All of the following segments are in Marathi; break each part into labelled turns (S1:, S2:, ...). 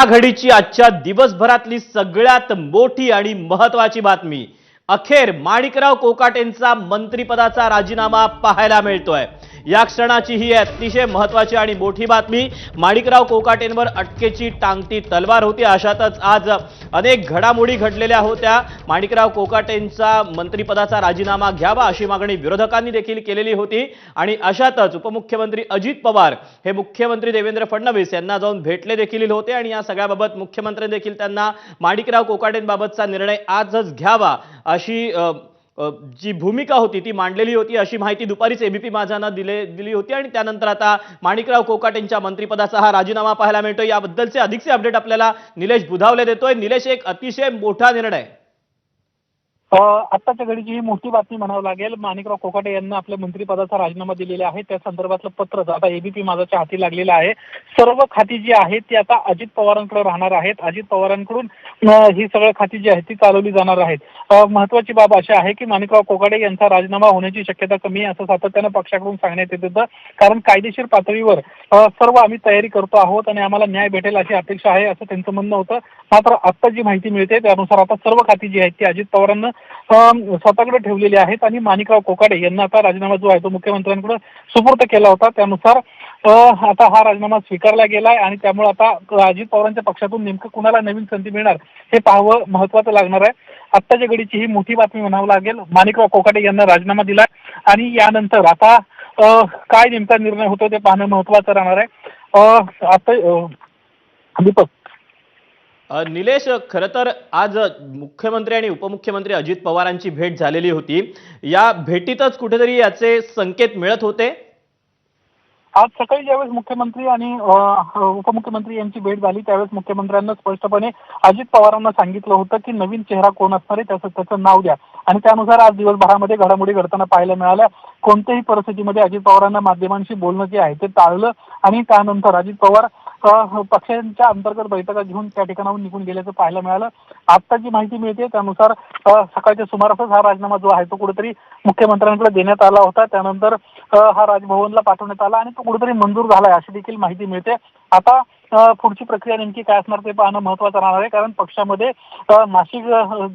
S1: या घडीची आजच्या दिवसभरातली सगळ्यात मोठी आणि महत्त्वाची बातमी, अखेर माणिकराव कोकाटेंचा मंत्रिपदाचा राजीनामा पाहायला मिळतोय। या क्षणाची ही अतिशय महत्त्वाची आणि मोठी बातमी। माणिकराव कोकाटेंवर अटकेची टांगती तलवार होती। अशातच आज अनेक घडामोडी घडलेल्या होत्या। माणिकराव कोकाटेंचा मंत्रिपदाचा राजीनामा घ्यावा अशी मागणी विरोधकांनी देखील केलेली होती आणि अशातच उपमुख्यमंत्री अजित पवार हे मुख्यमंत्री देवेंद्र फडणवीस यांना जाऊन भेटले देखील होते आणि या सगळ्याबाबत मुख्यमंत्र्यांनी देखील त्यांना माणिकराव कोकाटेंबाबतचा निर्णय आजच घ्यावा अशी जी भूमिका होती ती मांडलेली होती अशी माहिती दुपारीच एबीपी माझानं दिली होती आणि त्यानंतर आता माणिकराव कोकाटेंच्या मंत्रिपदाचा हा राजीनामा पाहायला मिळतोय। याबद्दलचे अधिकचे अपडेट आपल्याला निलेश बुधावले देतोय। निलेश, एक अतिशय मोठा निर्णय
S2: आत्ताच्या घडीची ही मोठी बातमी म्हणावं लागेल। माणिकराव कोकाटे यांना आपल्या मंत्रिपदाचा राजीनामा दिलेला आहे। त्या संदर्भातलं पत्र आता एबीपी माझाच्या हाती लागलेलं आहे। सर्व खाती जी आहेत ती आता अजित पवारांकडे राहणार आहेत। अजित पवारांकडून ही सगळी खाती जी आहेत ती चालवली जाणार आहेत। महत्त्वाची बाब अशी आहे की माणिकराव कोकाटे यांचा राजीनामा होण्याची शक्यता कमी आहे असं सातत्यानं पक्षाकडून सांगण्यात येत होतं। कारण कायदेशीर पातळीवर सर्व आम्ही तयारी करतो आहोत आणि आम्हाला न्याय भेटेल अशी अपेक्षा आहे असं त्यांचं म्हणणं होतं। मात्र आता जी माहिती मिळते त्यानुसार आता सर्व खाती जी आहेत ती अजित पवारांना स्वतःकडे ठेवलेले आहेत आणि माणिकराव कोकाटे यांना आता राजीनामा जो आहे तो मुख्यमंत्र्यांकडे सुपूर्द केला होता। त्यानुसार आता हा राजीनामा स्वीकारला गेलाय आणि त्यामुळे आता अजित पवारांच्या पक्षातून नेमकं कुणाला नवीन संधी मिळणार हे पाहावं महत्त्वाचं लागणार आहे। आत्ताच्या घडीची ही मोठी बातमी म्हणावं लागेल। माणिकराव कोकाटे यांना राजीनामा दिला आणि यानंतर आता काय नेमका निर्णय होतो ते पाहणं महत्त्वाचं राहणार आहे। आता दीपक
S1: निलेश, खरं तर आज मुख्यमंत्री आणि उपमुख्यमंत्री अजित पवारांची भेट झालेली होती। या भेटीतच कुठेतरी याचे संकेत मिळत होते।
S2: आज सकाळी ज्यावेळेस मुख्यमंत्री आणि उपमुख्यमंत्री यांची भेट झाली त्यावेळेस मुख्यमंत्र्यांना स्पष्टपणे अजित पवारांना सांगितलं होतं की नवीन चेहरा कोण असणार आहे त्याचं नाव द्या आणि त्यानुसार आज दिवसभरामध्ये घडामोडी घडताना पाहायला मिळाल्या। कोणत्याही परिस्थितीमध्ये अजित पवारांना माध्यमांशी बोलणं जे आहे ते टाळलं आणि त्यानंतर अजित पवार पक्षांच्या अंतर्गत बैठका घेऊन त्या ठिकाणाहून निघून गेल्याचं पाहायला मिळालं। आता जी माहिती मिळते त्यानुसार सकाळच्या सुमारासच हा राजीनामा जो आहे तो कुठेतरी मुख्यमंत्र्यांकडे देण्यात आला होता। त्यानंतर हा राजभवनला पाठवण्यात आला आणि तो कुठेतरी मंजूर झालाय अशी देखील माहिती मिळते। आता पुढची प्रक्रिया नेमकी काय असणार ते पाहणं महत्त्वाचं राहणार आहे। कारण पक्षामध्ये नाशिक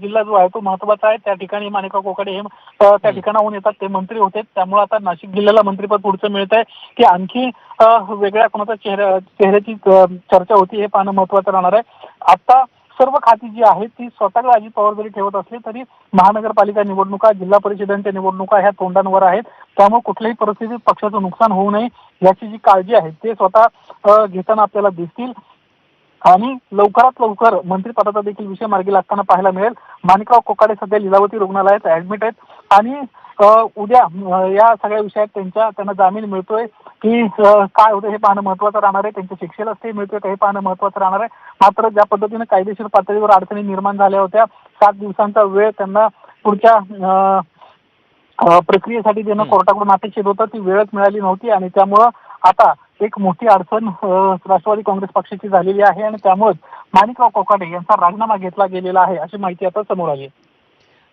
S2: जिल्हा जो आहे तो महत्त्वाचा आहे। त्या ठिकाणी माणिकराव कोकाटे हे त्या ठिकाणाहून येतात, ते मंत्री होते। त्यामुळे आता नाशिक जिल्ह्याला मंत्रिपद पुढचं मिळत आहे की आणखी वेगळ्या कोणाचा चेहऱ्याची चर्चा होती हे पाहणं महत्त्वाचं राहणार आहे। आता सर्व खाती जी आहेत ती स्वतःकडे अजित पवार जरी ठेवत असले तरी महानगरपालिका निवडणुका, जिल्हा परिषदांच्या निवडणुका ह्या तोंडांवर आहेत। त्यामुळे कुठल्याही परिस्थितीत पक्षाचं नुकसान होऊ नये याची जी काळजी आहे ते स्वतः घेताना आपल्याला दिसतील आणि लवकरात लवकर मंत्रिपदाचा देखील विषय मार्गी लागताना पाहायला मिळेल। माणिकराव कोकाटे सध्या लीलावती रुग्णालयात ऍडमिट आहेत आणि उद्या या सगळ्या विषयात त्यांना जामीन मिळतोय की काय होतं हे पाहणं महत्त्वाचं राहणार आहे। त्यांच्या शिक्षेला स्टे मिळतोय का हे पाहणं महत्त्वाचं राहणार आहे। मात्र ज्या पद्धतीने कायदेशीर पातळीवर अडचणी निर्माण झाल्या होत्या, 7 दिवसांचा वेळ त्यांना पुढच्या प्रक्रियेसाठी देणं कोर्टाकडून अपेक्षित होतं, ती वेळच मिळाली नव्हती आणि त्यामुळं आता एक मोठी अडचण राष्ट्रवादी काँग्रेस पक्षाची झालेली आहे आणि त्यामुळेच माणिकराव कोकाटे यांचा राजीनामा घेतला गेलेला आहे अशी माहिती आता समोर आली आहे।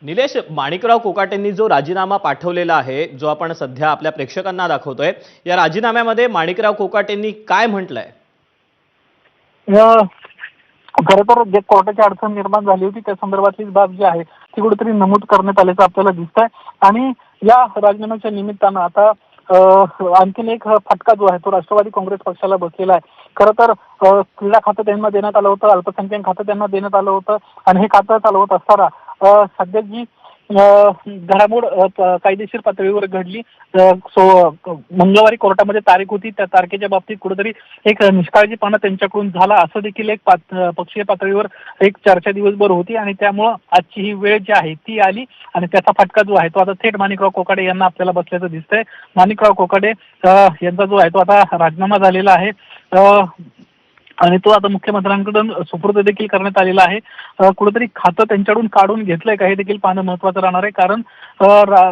S1: निलेश, माणिकराव कोकाटेंनी जो राजीनामा पाठवलेला आहे, जो आपण सध्या आपल्या प्रेक्षकांना दाखवतोय, या राजीनाम्यामध्ये माणिकराव कोकाटेंनी काय म्हटलंय?
S2: खरं तर जे कोर्टाची अडचण निर्माण झाली होती त्या संदर्भातली बाब जी आहे ती कुठेतरी नमूद करण्यात आल्याचं आपल्याला दिसतंय आणि या राजीनाम्याच्या निमित्तानं आता आणखीन एक फटका जो आहे तो राष्ट्रवादी काँग्रेस पक्षाला बसलेला आहे। खरं तर क्रीडा खातं त्यांना देण्यात आलं होतं, अल्पसंख्याक खातं त्यांना देण्यात आलं होतं आणि हे खातं चालवत असताना सध्या जी घडामोड कायदेशीर पातळीवर घडली, मंगळवारी कोर्टामध्ये तारीख होती, त्या तारखेच्या बाबतीत कुठेतरी एक निष्काळजीपणा त्यांच्याकडून झाला असं देखील एक पक्षीय पातळीवर एक चर्चा दिवसभर होती आणि त्यामुळं आजची ही वेळ जी आहे ती आली आणि त्याचा फटका जो आहे तो आता थेट माणिकराव कोकाटे यांना आपल्याला बसल्याचं दिसतंय। माणिकराव कोकाटे यांचा जो आहे तो आता राजीनामा झालेला आहे आणि तो आता मुख्यमंत्र्यांकडून सुपूर्द देखील करण्यात आलेला आहे। कुठेतरी खातं त्यांच्याकडून काढून घेतलंय का हे देखील पाहणं महत्त्वाचं राहणार आहे। कारण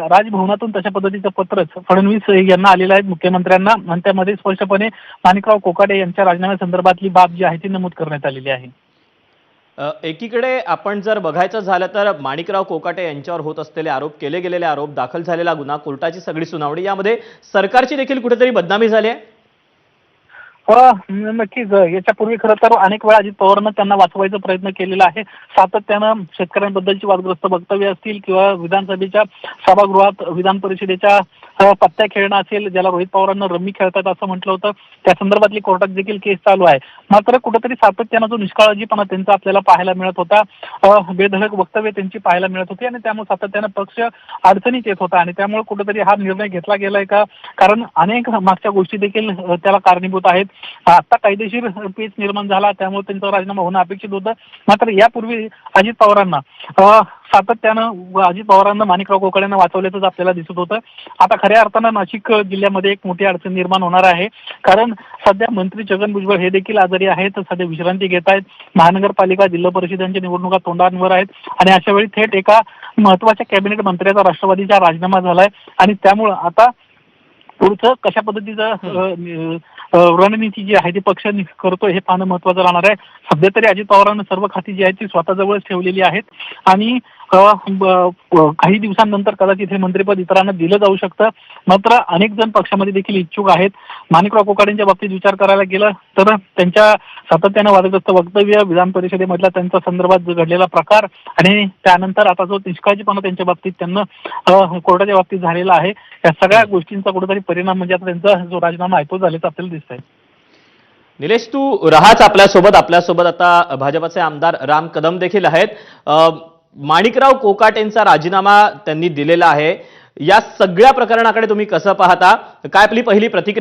S2: राजभवनातून तशा पद्धतीचं पत्रच फडणवीस यांना आलेलं आहे मुख्यमंत्र्यांना आणि त्यामध्ये स्पष्टपणे माणिकराव कोकाटे यांच्या राजीनाम्यासंदर्भातली बाब जी आहे ती नमूद करण्यात आलेली आहे।
S1: एकीकडे आपण जर बघायचं झालं तर माणिकराव कोकाटे यांच्यावर होत असलेले आरोप, केले गेलेले आरोप, दाखल झालेला गुन्हा, कोर्टाची सगळी सुनावणी, यामध्ये सरकारची देखील कुठेतरी बदनामी झाली आहे।
S2: नक्कीच याच्यापूर्वी खरं तर अनेक वेळा अजित पवारांना त्यांना वाचवायचा प्रयत्न केलेला आहे. सातत्यानं शेतकऱ्यांबद्दलची वादग्रस्त वक्तव्य असतील किंवा विधानसभेच्या सभागृहात विधान परिषदेच्या पत्त्या खेळणं असेल, ज्याला रोहित पवारांना रम्मी खेळतात असं म्हटलं होतं, त्या संदर्भातली कोर्टात देखील केस चालू आहे. मात्र कुठेतरी सातत्यानं जो निष्काळजीपणा त्यांचा आपल्याला पाहायला मिळत होता, बेधडक वक्तव्य त्यांची पाहायला मिळत होती आणि त्यामुळे सातत्यानं पक्ष अडचणीत येत होता आणि त्यामुळे कुठेतरी हा निर्णय घेतला गेलाय का? कारण अनेक मागच्या गोष्टी देखील त्याला कारणीभूत आहेत. आता कायदेशीर पेच निर्माण झाला, त्यामुळे त्यांचा राजीनामा होणं अपेक्षित होतं. मात्र यापूर्वी अजित पवारांना सातत्यानं अजित पवारांना माणिकराव कोकाटेंना वाचवल्याचंच आपल्याला दिसत होतं. आता खऱ्या अर्थानं नाशिक जिल्ह्यामध्ये एक मोठी अडचण निर्माण होणार आहे. कारण सध्या मंत्री छगन भुजबळ हे देखील आजारी आहेत, सध्या विश्रांती घेत आहेत. महानगरपालिका जिल्हा परिषदांच्या निवडणुका तोंडांवर आहेत आणि अशा वेळी थेट एका महत्वाच्या कॅबिनेट मंत्र्याचा राष्ट्रवादीचा राजीनामा झालाय आणि त्यामुळं आता पुढचं कशा पद्धतीचं रणनीती जी आहे ती पक्ष करतोय हे पाहणं महत्वाचं राहणार आहे. सध्या तरी अजित पवारांना सर्व खाती जी आहेत ती स्वतःजवळच ठेवलेली आहेत आणि काही दिवसांनंतर कदाचित हे मंत्रिपद इतरांना दिलं जाऊ शकतं. मात्र अनेक जण पक्षामध्ये देखील इच्छुक आहेत. माणिकराव कोकाटेंच्या बाबतीत विचार करायला गेलं तर त्यांच्या सातत्यानं वादग्रस्त वक्तव्य, विधान परिषदेमधला त्यांच्या संदर्भात घडलेला प्रकार आणि त्यानंतर आता जो निष्काळजीपणा त्यांच्या बाबतीत त्यांना कोर्टाच्या बाबतीत झालेला आहे, या सगळ्या गोष्टींचा कुठेतरी परिणाम म्हणजे आता त्यांचा जो राजीनामा आहे तो झाल्याचं आपल्याला दिसत आहे.
S1: निलेश, तू राहाच आपल्यासोबत आता भाजपचे आमदार राम कदम देखील आहेत. माणिकराव कोकाटेंचा राजीनामा त्यांनी दिलेला आहे. या सगळ्या प्रकरणाकडे तुम्ही कसं पाहता? काय आपली पहिली प्रतिक्रिया